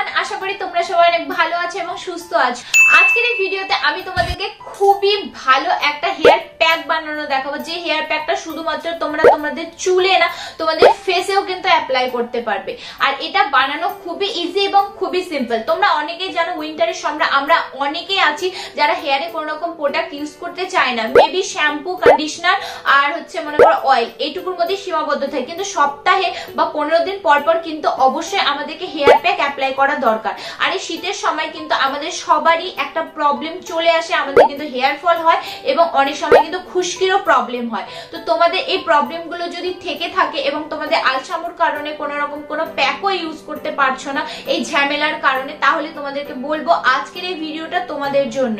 Everyone, আশা করি তোমরা সবাই অনেক ভালো আছো এবং সুস্থ আছো। আজকের এই ভিডিওতে আমি তোমাদেরকে খুবই ভালো একটা হেয়ার প্যাক বানানো দেখাবো, যে হেয়ার প্যাকটা শুধুমাত্র তোমরা তোমাদের চুলে না, তোমাদের ফেসেও কিন্তু অ্যাপ্লাই করতে পারবে। আর এটা বানানো খুবই ইজি এবং খুবই সিম্পল। তোমরা অনেকেই জানো উইন্টারের সময় আমরা অনেকেই আছি যারা হেয়ারে কোনো রকম প্রোডাক্ট ইউজ করতে চায় না, মেবি শ্যাম্পু, কন্ডিশনার আর মনে করো অয়েল, এইটুকুর মধ্যে সীমাবদ্ধ থাকে। কিন্তু সপ্তাহে বা 15 দিন পর পর কিন্তু অবশ্যই আমাদেরকে হেয়ার প্যাক অ্যাপ্লাই করা দরকার। আর এই শীতের সময় কিন্তু আমাদের সবারই একটা প্রবলেম চলে আসে, আমাদের কিন্তু হেয়ার ফল হয় এবং অনেক সময় কিন্তু খুশকিরও প্রবলেম হয়। তো তোমাদের এই প্রবলেমগুলো যদি থেকে থাকে এবং তোমাদের আলসামুর কারণে কোনো রকম কোনো প্যাকও ইউজ করতে পারছো না এই ঝামেলার কারণে, তাহলে তোমাদেরকে বলবো আজকের এই ভিডিওটা তোমাদের জন্য।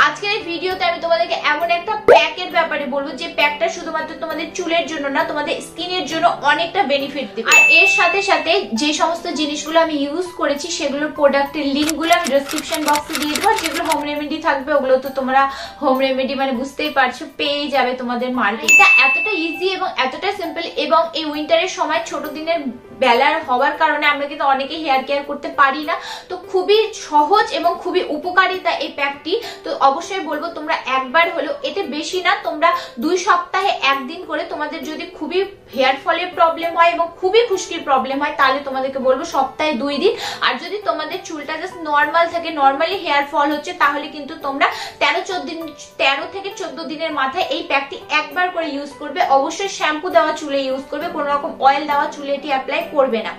আজকের এই ভিডিওতে আমি তোমাদেরকে এমন একটা প্যাকের ব্যাপারে বলবো যে প্যাকটা শুধুমাত্র তোমাদের চুলের জন্য না, তোমাদের স্কিনের জন্য অনেকটা বেনিফিট দেবে। আর এর সাথে সাথে যে সমস্ত জিনিসগুলো আমি ইউজ করেছি সেগুলোর প্রোডাক্টের লিঙ্কগুলো আমি ডেসক্রিপশন বক্সে দিয়ে দেবো। যেগুলো হোম রেমেডি থাকবে ওগুলো তো তোমরা হোম রেমেডি মানে বুঝতেই পারছো, পেয়ে যাবে তোমাদের মার্কেটে। এটা এতটা ইজি এবং এতটা সিম্পল, এবং এই উইন্টারের সময় ছোট দিনের বেলার হওয়ার কারণে আমরা কিন্তু অনেকেই হেয়ার কেয়ার করতে পারি না। তো খুবই সহজ এবং খুবই উপকারিতা এই প্যাকটি। তো অবশ্যই বলবো তোমরা একবার হলেও, এটা বেশি না, তোমরা 2 সপ্তাহে একদিন করে, তোমাদের যদি খুবই হেয়ার ফলের প্রবলেম হয় এবং খুবই খুশকির প্রবলেম হয় তাহলে তোমাদেরকে বলবো সপ্তাহে 2 দিন। আর যদি তোমাদের চুলটা জাস্ট নর্মাল থাকে, নর্মালি হেয়ার ফল হচ্ছে, তাহলে কিন্তু তোমরা 13 থেকে 14 দিনের মাথায় এই প্যাকটি একবার করে ইউজ করবে। অবশ্যই শ্যাম্পু দেওয়া চুলে ইউজ করবে, কোনো রকম অয়েল দেওয়া চুলে এটি অ্যাপ্লাই করবে না।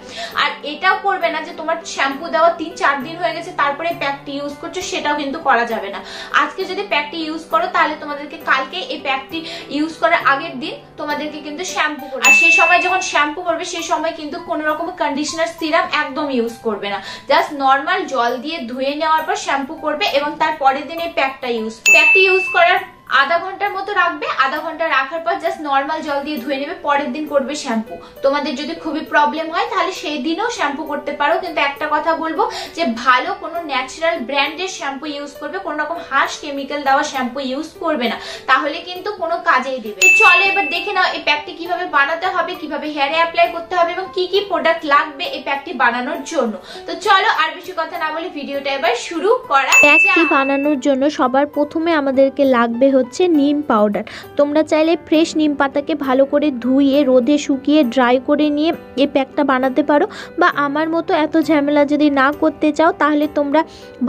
আর এটাও করবে না যে তোমার শ্যাম্পু দেওয়া 3-4 দিন হয়ে গেছে তারপরে প্যাকটি ইউজ করছো, সেটাও কিন্তু করা যাবে না। আজকে যদি প্যাকটি ইউজ করো তাহলে তোমাদেরকে কালকে এই প্যাকটি ইউজ করার আগের দিন তোমাদেরকে কিন্তু শ্যাম্পু করবে। আর সেই সময় যখন শ্যাম্পু করবে সেই সময় কিন্তু কোনো রকম কন্ডিশনার, সিরাম একদম ইউজ করবে না। জাস্ট নর্মাল জল দিয়ে ধুয়ে নেওয়ার পর শ্যাম্পু করবে এবং তার পরের দিন এই প্যাকটি ইউজ করার আধা ঘন্টার মতো রাখবে। আধা ঘন্টা রাখার পর জাস্ট নর্মাল জল দিয়ে ধুয়ে নেবে, পরের দিন করবে শ্যাম্পু। তোমাদের যদি খুবই প্রবলেম হয় তাহলে সেই দিনও শ্যাম্পু করতে পারো। কিন্তু একটা কথা বলবো যে ভালো কোনো ন্যাচারাল ব্র্যান্ডের শ্যাম্পু ইউজ করবে, কোনো রকম হার্শ কেমিক্যাল দেওয়া শ্যাম্পু ইউজ করবে না, তাহলে কিন্তু কোনো কাজেই দিবে। চলো এবার দেখে নাও এই প্যাকটি কিভাবে বানাতে হবে, কিভাবে হেয়ারে অ্যাপ্লাই করতে হবে এবং কি কি প্রোডাক্ট লাগবে এই প্যাকটি বানানোর জন্য। তো চলো আর বেশি কথা না বলে ভিডিওটা এবার শুরু করা যাক। প্যাকটি বানানোর জন্য সবার প্রথমে আমাদেরকে লাগবে হচ্ছে নিম পাউডার। তোমরা চাইলে ফ্রেশ নিম পাতাকে ভালো করে ধুয়ে রোদে শুকিয়ে ড্রাই করে নিয়ে এই প্যাকটা বানাতে পারো, বা আমার মতো এত ঝামেলা যদি না করতে চাও তাহলে তোমরা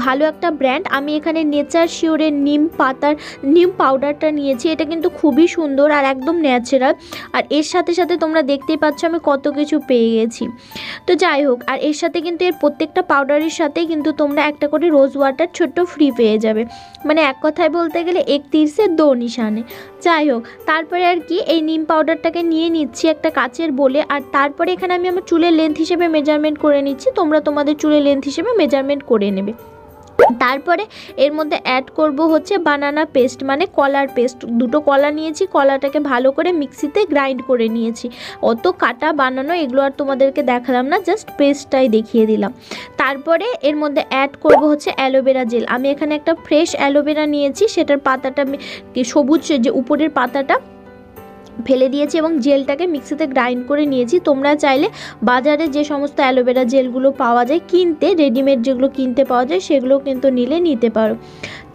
ভালো একটা ব্র্যান্ড, আমি এখানে নেচার শিওরের নিম পাউডারটা নিয়েছি। এটা কিন্তু খুবই সুন্দর আর একদম ন্যাচারাল। আর এর সাথে সাথে তোমরা দেখতেই পাচ্ছ আমি কত কিছু পেয়ে গেছি। তো যাই হোক, আর এর সাথে কিন্তু এর প্রত্যেকটা পাউডারের সাথেই কিন্তু তোমরা একটা করে রোজ ওয়াটার ছোট্ট ফ্রি পেয়ে যাবে। মানে এক কথায় বলতে গেলে 1 তীর সে 2 নিশানে। যাই হোক, তারপরে আর কি এই নিম পাউডারটাকে নিয়ে নিচ্ছি একটা কাচের বোলে। আর তারপরে এখানে আমি আমার চুলের লেন্থ হিসেবে মেজারমেন্ট করে নিচ্ছি, তোমরা তোমাদের চুলের লেন্থ হিসেবে মেজারমেন্ট করে নেবে। তারপরে এর মধ্যে অ্যাড করব হচ্ছে বানানা পেস্ট, মানে কলার পেস্ট। 2টো কলা নিয়েছি, কলাটাকে ভালো করে মিক্সিতে গ্রাইন্ড করে নিয়েছি। অত কাটা বানানো এগুলো আর তোমাদেরকে দেখালাম না, জাস্ট পেস্টটাই দেখিয়ে দিলাম। তারপরে এর মধ্যে অ্যাড করব হচ্ছে অ্যালোভেরা জেল। আমি এখানে একটা ফ্রেশ অ্যালোভেরা নিয়েছি, সেটার পাতাটা সবুজ যে উপরের পাতাটা ফেলে দিয়েছি এবং জেলটাকে মিক্সিতে গ্রাইন্ড করে নিয়েছি। তোমরা চাইলে বাজারে যে সমস্ত অ্যালোভেরা জেলগুলো পাওয়া যায় কিনতে, রেডিমেড যেগুলো কিনতে পাওয়া যায় সেগুলো কিন্তু নিতে পারো।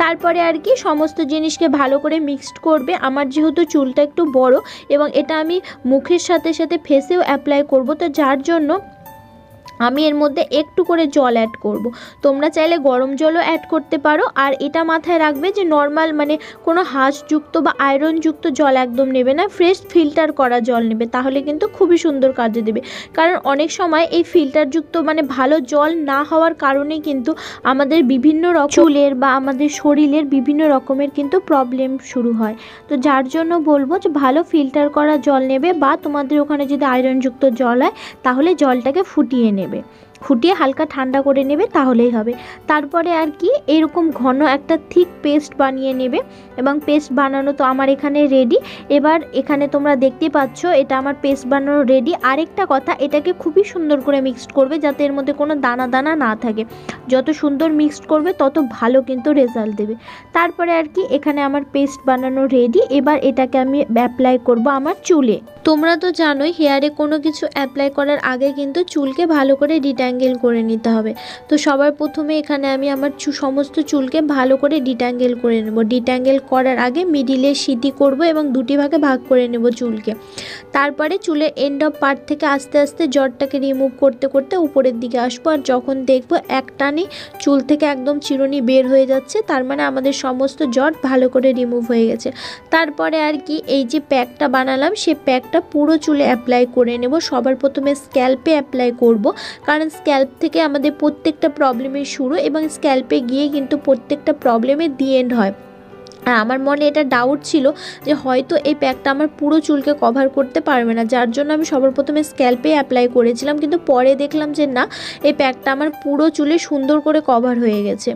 তারপরে আর কি সমস্ত জিনিসকে ভালো করে মিক্সড করবে। আমার যেহেতু চুলটা একটু বড় এবং এটা আমি মুখের সাথে সাথে ফেসেও অ্যাপ্লাই করব, তো যার জন্য আমি এর মধ্যে একটু করে জল অ্যাড করব। তোমরা চাইলে গরম জলও অ্যাড করতে পারো। আর এটা মাথায় রাখবে যে নর্মাল মানে কোনো হাঁসযুক্ত বা আয়রনযুক্ত জল একদম নেবে না, ফ্রেশ ফিল্টার করা জল নেবে, তাহলে কিন্তু খুবই সুন্দর কাজে দেবে। কারণ অনেক সময় এই ফিল্টারযুক্ত মানে ভালো জল না হওয়ার কারণে কিন্তু আমাদের বিভিন্ন রকম চুলের বা আমাদের শরীরের বিভিন্ন রকমের কিন্তু প্রবলেম শুরু হয়। তো যার জন্য বলবো যে ভালো ফিল্টার করা জল নেবে, বা তোমাদের ওখানে যদি আয়রনযুক্ত জল হয় তাহলে জলটাকে ফুটিয়ে নেবে, ফুটিয়ে হালকা ঠান্ডা করে নেবে, তাহলেই হবে। তারপরে আর কি এরকম ঘন একটা থিক পেস্ট বানিয়ে নেবে এবং পেস্ট বানানো তো আমার এখানে রেডি। এবার এখানে তোমরা দেখতে পাচ্ছ এটা আমার পেস্ট বানানো রেডি। আরেকটা কথা, এটাকে খুবই সুন্দর করে মিক্সড করবে যাতে এর মধ্যে কোনো দানা দানা না থাকে। যত সুন্দর মিক্সড করবে তত ভালো কিন্তু রেজাল্ট দেবে। তারপরে আর কি এখানে আমার পেস্ট বানানো রেডি। এবার এটাকে আমি অ্যাপ্লাই করব আমার চুলে। তোমরা তো জানোই হেয়ারে কোনো কিছু অ্যাপ্লাই করার আগে কিন্তু চুলকে ভালো করে ডিট্যাঙ্গেল করে নিতে হবে। তো সবার প্রথমে এখানে আমি আমার সমস্ত চুলকে ভালো করে ডিট্যাঙ্গেল করে নেব। ডিট্যাঙ্গেল করার আগে মিডিলে সিটি করব এবং দুটি ভাগে ভাগ করে নেব চুলকে। তারপরে চুলের এন্ড অফ পার্ট থেকে আস্তে আস্তে জটটাকে রিমুভ করতে করতে উপরের দিকে আসবো। আর যখন দেখব একটানে চুল থেকে একদম চিরুনি বের হয়ে যাচ্ছে, তার মানে আমাদের সমস্ত জট ভালো করে রিমুভ হয়ে গেছে। তারপরে আর কি এই যে প্যাকটা বানালাম সেই প্যাকটা পুরো চুলে অ্যাপ্লাই করে নেব। সবার প্রথমে স্ক্যাল্পে অ্যাপ্লাই করব, কারণ স্ক্যাল্প থেকে আমাদের প্রত্যেকটা প্রবলেমের শুরু এবং স্ক্যাল্পে গিয়ে কিন্তু প্রত্যেকটা প্রবলেমের দি এন্ড হয়। আর আমার মনে এটা ডাউট ছিল যে হয়তো এই প্যাকটা আমার পুরো চুলকে কভার করতে পারবে না, যার জন্য আমি সবার প্রথমে স্ক্যাল্পে অ্যাপ্লাই করেছিলাম, কিন্তু পরে দেখলাম যে না, এই প্যাকটা আমার পুরো চুলে সুন্দর করে কভার হয়ে গেছে।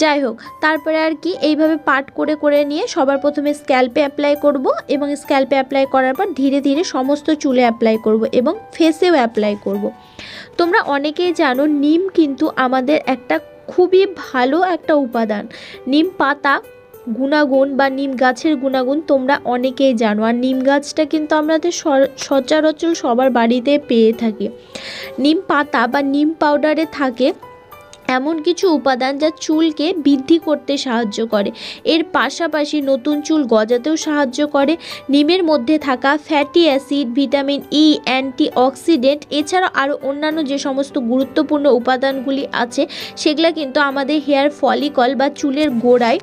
যাই হোক, তারপরে আর কি এইভাবে পার্ট করে করে নিয়ে সবার প্রথমে স্ক্যাল্পে অ্যাপ্লাই করব এবং স্ক্যাল্পে অ্যাপ্লাই করার পর ধীরে ধীরে সমস্ত চুলে অ্যাপ্লাই করব এবং ফেসেও অ্যাপ্লাই করব। তোমরা অনেকেই জানো নিম কিন্তু আমাদের একটা খুবই ভালো একটা উপাদান। নিম পাতা গুণাগুণ বা নিম গাছের গুণাগুণ তোমরা অনেকেই জানো। আর নিম গাছটা কিন্তু আমাদের সচরাচর সবার বাড়িতে পেয়ে থাকি। নিম পাতা বা নিম পাউডারে থাকে এমন কিছু উপাদান যা চুলকে বৃদ্ধি করতে সাহায্য করে, এর পাশাপাশি নতুন চুল গজাতেও সাহায্য করে। নিমের মধ্যে থাকা fatty acid, vitamin E, antioxidant এছাড়াও আরও অন্যান্য যে সমস্ত গুরুত্বপূর্ণ উপাদানগুলি আছে সেগুলো কিন্তু আমাদের হেয়ার ফলিকল বা চুলের গোড়ায়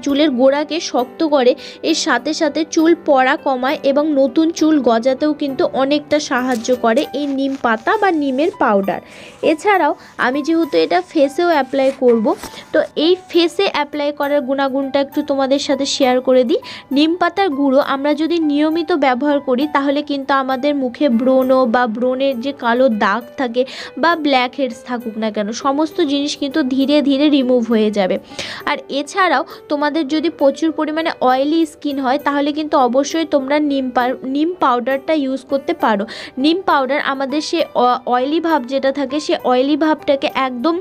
চুলের গোড়াকে শক্ত করে, এর সাথে সাথে চুল পড়া কমায় এবং নতুন চুল গজাতেও কিন্তু অনেকটা সাহায্য করে এই নিম পাতা বা নিমের পাউডার। এছাড়াও আমি যেহেতু এটা ফেসেও অ্যাপ্লাই করব, তো এই ফেসে অ্যাপ্লাই করার গুণাগুণটা একটু তোমাদের সাথে শেয়ার করে দিই। নিম পাতার গুঁড়ো আমরা যদি নিয়মিত ব্যবহার করি তাহলে কিন্তু আমাদের মুখে ব্রণ বা ব্রণের যে কালো দাগ থাকে বা ব্ল্যাক হেডস থাকুক না কেন, সমস্ত জিনিস কিন্তু ধীরে ধীরে রিমুভ হয়ে যাবে। আর এছাড়াও তোমাদের যদি প্রচুর পরিমাণে অয়েলি স্কিন হয় তাহলে কিন্তু অবশ্যই তোমরা নিম পাউডারটা ইউজ করতে পারো। নিম পাউডার আমাদের সে অয়েলি ভাব যেটা থাকে সে অয়েলি ভাবটাকে একদম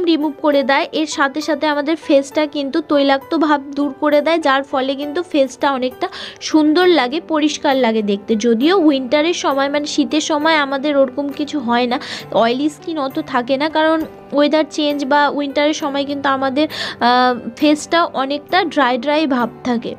রিমুভ করে দেয়। এর সাথে সাথে আমাদের ফেসটা কিন্তু তৈলাক্ত ভাব দূর করে দেয়, যার ফলে কিন্তু ফেসটা অনেকটা সুন্দর লাগে, পরিষ্কার লাগে দেখতে। যদিও উইন্টারের সময় শীতের সময় আমাদের ওরকম কিছু হয় না, অয়েলি স্কিন অত থাকে না, কারণ ওয়েদার চেঞ্জ বা উইন্টারের সময় কিন্তু আমাদের ফেসটা অনেকটা ড্রাই ভাব থাকে।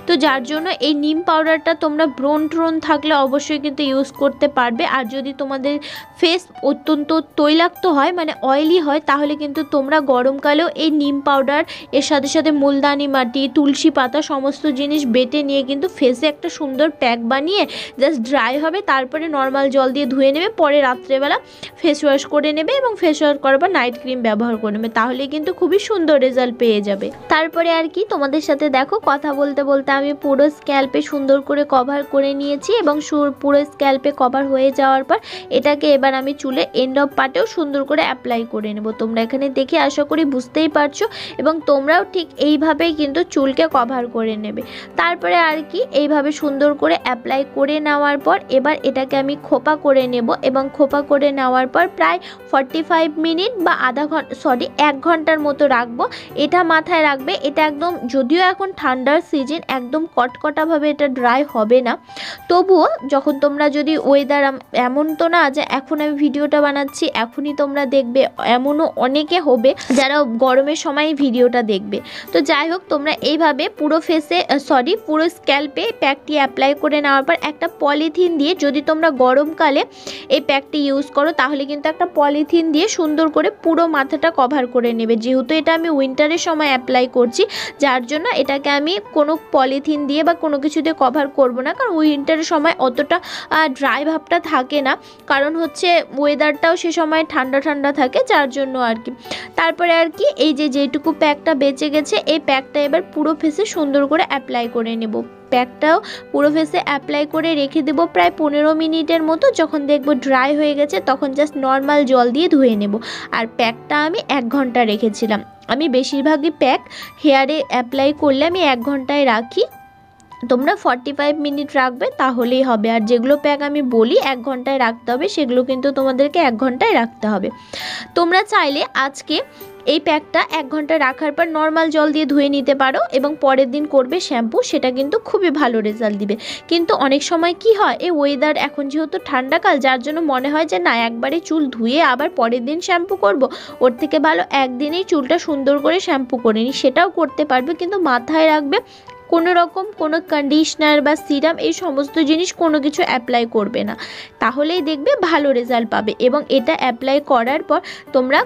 তো যার জন্য এই নিম পাউডারটা তোমরা ব্রণ ট্রণ থাকলে অবশ্যই কিন্তু ইউজ করতে পারবে। আর যদি তোমাদের ফেস অত্যন্ত তৈলাক্ত হয় অয়েলি হয় তাহলে কিন্তু তোমরা গরমকালেও এই নিম পাউডার এর সাথে সাথে মুলতানি মাটি, তুলসী পাতা সমস্ত জিনিস বেটে নিয়ে কিন্তু ফেসে একটা সুন্দর প্যাক বানিয়ে জাস্ট ড্রাই হবে, তারপরে নর্মাল জল দিয়ে ধুয়ে নেবে, পরে রাত্রেবেলা ফেস ওয়াশ করে নেবে এবং ফেস ওয়াশ করার পর নাইট ক্রিম ব্যবহার করে নেবে, তাহলে কিন্তু খুবই সুন্দর রেজাল্ট পেয়ে যাবে। তারপরে আর কি তোমাদের সাথে দেখো কথা বলতে বলতে আমি পুরো স্ক্যাল্পে সুন্দর করে কভার করে নিয়েছি এবং পুরো স্ক্যাল্পে কভার হয়ে যাওয়ার পর এটাকে এবার আমি চুলে এন্ড অফ পার্টেও সুন্দর করে অ্যাপ্লাই করে নেব। তোমরা এখানে দেখে আশা করি বুঝতেই পারছো এবং তোমরাও ঠিক এইভাবেই কিন্তু চুলকে কভার করে নেবে। তারপরে আর কি এইভাবে সুন্দর করে অ্যাপ্লাই করে নেওয়ার পর এবার এটাকে আমি খোপা করে নেব এবং খোপা করে নেওয়ার পর প্রায় 45 মিনিট বা 1 ঘন্টার মতো রাখবো। এটা মাথায় রাখবে, এটা একদম, যদিও এখন ঠান্ডার সিজন, একদম কটকটাভাবে এটা ড্রাই হবে না, তবুও যখন তোমরা যদি ওয়েদার এমন তো না যে এখন আমি ভিডিওটা বানাচ্ছি এখনই তোমরা দেখবে, এমনও অনেকে হবে যারা গরমের সময় ভিডিওটা দেখবে। তো যাই হোক, তোমরা এইভাবে পুরো পুরো স্ক্যাল্পে প্যাকটি অ্যাপ্লাই করে নেওয়ার পর একটা পলিথিন দিয়ে, যদি তোমরা গরমকালে এই প্যাকটি ইউজ করো তাহলে কিন্তু একটা পলিথিন দিয়ে সুন্দর করে পুরো মাথাটা কভার করে নেবে। যেহেতু এটা আমি উইন্টারের সময় অ্যাপ্লাই করছি যার জন্য এটাকে আমি কোনো পলিথিন দিয়ে বা কোনো কিছু দিয়ে কভার করব না, কারণ উইন্টারের সময় অতটা ড্রাই ভাবটা থাকে না, কারণ হচ্ছে ওয়েদারটাও সে সময় ঠান্ডা ঠান্ডা থাকে, যার জন্য আর কি। তারপরে আর কি এই যেটুকু প্যাকটা বেঁচে গেছে এই প্যাকটা এবার পুরো ফেসে সুন্দর করে অ্যাপ্লাই করে নেব। প্যাকটাও পুরো ফেসে অ্যাপ্লাই করে রেখে দেবো প্রায় 15 মিনিটের মতো। যখন দেখবো ড্রাই হয়ে গেছে তখন জাস্ট নর্মাল জল দিয়ে ধুয়ে নেব। আর প্যাকটা আমি 1 ঘন্টা রেখেছিলাম। আমি বেশিরভাগই প্যাক হেয়ারে অ্যাপ্লাই করলে আমি 1 ঘন্টায় রাখি, তোমরা 45 মিনিট রাখবে তাহলেই হবে। আর যেগুলো প্যাক আমি বলি 1 ঘন্টায় রাখতে হবে সেগুলো কিন্তু তোমাদেরকে 1 ঘন্টায় রাখতে হবে। তোমরা চাইলে আজকে এই প্যাকটা 1 ঘন্টা রাখার পর নর্মাল জল দিয়ে ধুয়ে নিতে পারো এবং পরের দিন করবে শ্যাম্পু, সেটা কিন্তু খুবই ভালো রেজাল্ট দিবে। কিন্তু অনেক সময় কি হয়, এই ওয়েদার এখন যেহেতু ঠান্ডাকাল, যার জন্য মনে হয় যে না একবারে চুল ধুয়ে আবার পরের দিন শ্যাম্পু করব, ওর থেকে ভালো একদিনেই চুলটা সুন্দর করে শ্যাম্পু করে নিই। সেটাও করতে পারবে, কিন্তু মাথায় রাখবে কোনো রকম কোনো কন্ডিশনার বা সিরাম এই সমস্ত জিনিস কোনো কিছু অ্যাপ্লাই করবে না, তাহলেই দেখবে ভালো রেজাল্ট পাবে। এবং এটা অ্যাপ্লাই করার পর তোমরা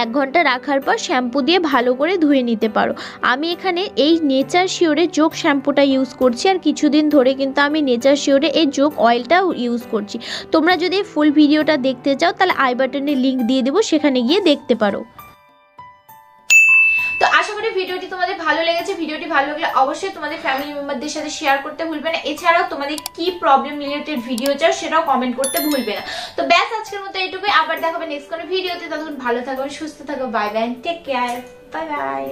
1 ঘন্টা রাখার পর শ্যাম্পু দিয়ে ভালো করে ধুয়ে নিতে পারো। আমি এখানে এই নেচার শিওরের যোগ শ্যাম্পুটা ইউজ করছি, আর কিছুদিন ধরে কিন্তু আমি নেচার শিওরে এই যোগ অয়েলটাও ইউজ করছি। তোমরা যদি ফুল ভিডিওটা দেখতে চাও তাহলে আই বাটনে লিঙ্ক দিয়ে দেবো, সেখানে গিয়ে দেখতে পারো। তো আশা করি ভিডিওটি তোমাদের ভালো লেগেছে। ভিডিওটি ভালো লাগলে অবশ্যই তোমাদের ফ্যামিলি মেম্বারদের সাথে শেয়ার করতে ভুলবে না। এছাড়াও তোমাদের কি প্রবলেম রিলেটেড ভিডিও চাও সেটাও কমেন্ট করতে ভুলবে না। তো ব্যাস আজকের মতো এইটুকুই, আবার দেখাবে নেক্সট কোনো ভিডিওতে। ততক্ষণ ভালো থাকো, সুস্থ থাকো, bye bye, take care, bye by.